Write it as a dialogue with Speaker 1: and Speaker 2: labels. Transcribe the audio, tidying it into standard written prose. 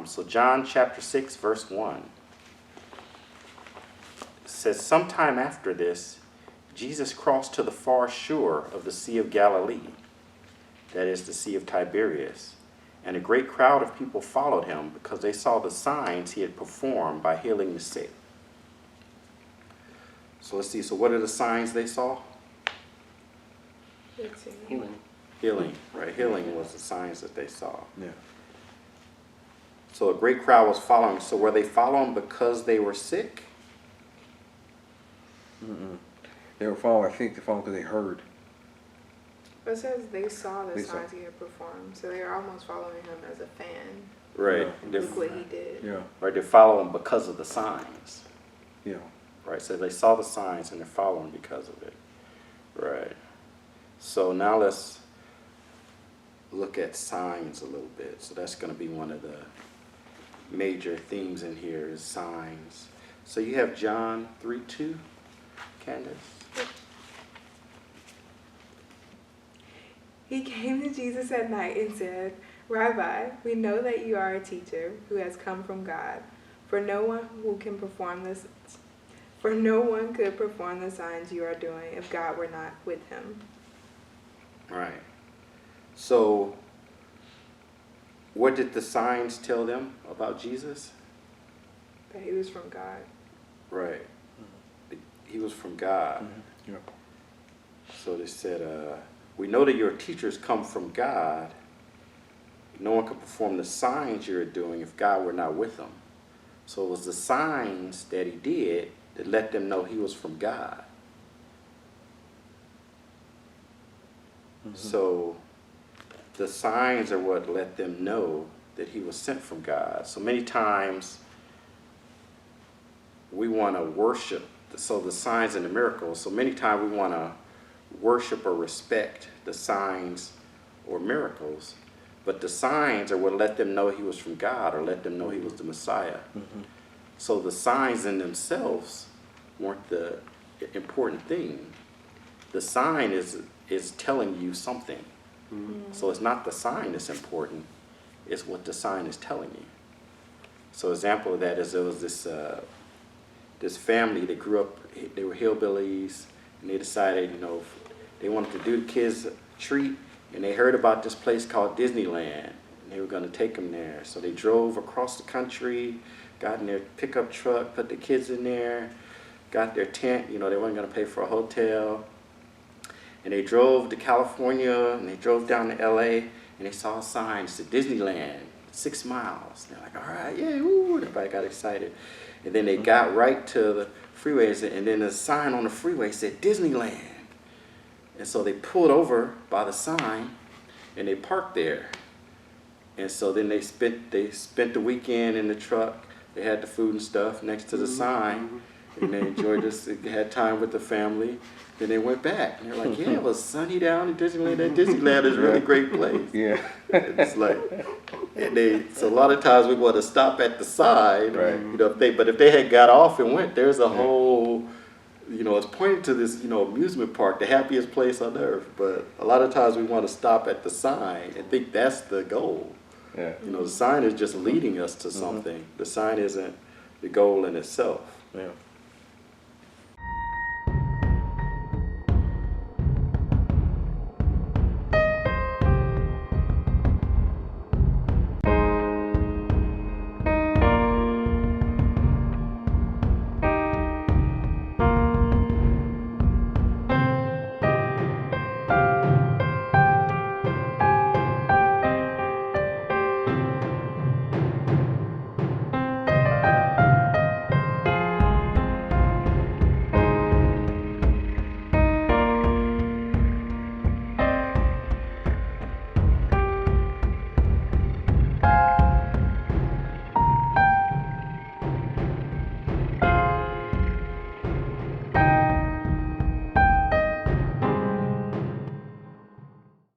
Speaker 1: So John chapter 6, verse 1. It says, sometime after this, Jesus crossed to the far shore of the Sea of Galilee, that is the Sea of Tiberias, and a great crowd of people followed him because they saw the signs he had performed by healing the sick. So let's see, so what are the signs they saw? Healing, right? Healing was the signs that they saw.
Speaker 2: Yeah.
Speaker 1: So a great crowd was following. So were they following because they were sick?
Speaker 2: They were following, I think they followed because they heard.
Speaker 3: It says they saw the
Speaker 2: They saw.
Speaker 3: signs he had performed, so they were almost following him as a fan.
Speaker 1: Right.
Speaker 2: Yeah.
Speaker 3: Look what he did.
Speaker 2: Yeah.
Speaker 1: Right, they're following because of the signs.
Speaker 2: Yeah.
Speaker 1: Right, so they saw the signs and they're following because of it. Right. So now let's look at signs a little bit. So that's going to be one of the major themes in here is signs. So you have John 3:2, Candace?
Speaker 3: He came to Jesus at night and said, Rabbi, we know that you are a teacher who has come from God, for no one could perform the signs you are doing if God were not with him.
Speaker 1: Right. So what did the signs tell them about Jesus?
Speaker 3: That he was from God.
Speaker 1: Right. He was from God.
Speaker 2: Yeah.
Speaker 1: So they said, we know that your teachers come from God. No one could perform the signs you're doing if God were not with them. So it was the signs that he did that let them know he was from God. So the signs are what let them know that he was sent from God. So many times we want to worship, so the signs and the miracles, so many times we want to worship or respect the signs or miracles, but the signs are what let them know he was from God or let them know he was the Messiah. So the signs in themselves weren't the important thing. The sign is telling you something. So it's not the sign that's important, it's what the sign is telling you. So example of that is there was this family that grew up, they were hillbillies, and they decided, they wanted to do the kids a treat, and they heard about this place called Disneyland, and they were going to take them there. So they drove across the country, got in their pickup truck, put the kids in there, got their tent, they weren't going to pay for a hotel. And they drove to California, and they drove down to LA, and they saw a sign that said Disneyland, 6 miles. And they're like, all right, yeah, woo, everybody got excited. And then they got right to the freeway, and then the sign on the freeway said Disneyland. And so they pulled over by the sign, and they parked there. And so then they spent the weekend in the truck. They had the food and stuff next to the sign, and they enjoyed this. They had time with the family. Then they went back, and they're like, yeah, it was sunny down in Disneyland. That Disneyland is a really great place.
Speaker 2: Yeah.
Speaker 1: It's like, so a lot of times we want to stop at the sign,
Speaker 2: Right.
Speaker 1: But if they had got off and went, there's a whole, it's pointing to this, amusement park, the happiest place on earth. But a lot of times we want to stop at the sign and think that's the goal.
Speaker 2: Yeah.
Speaker 1: The sign is just leading us to something. The sign isn't the goal in itself.
Speaker 2: Yeah.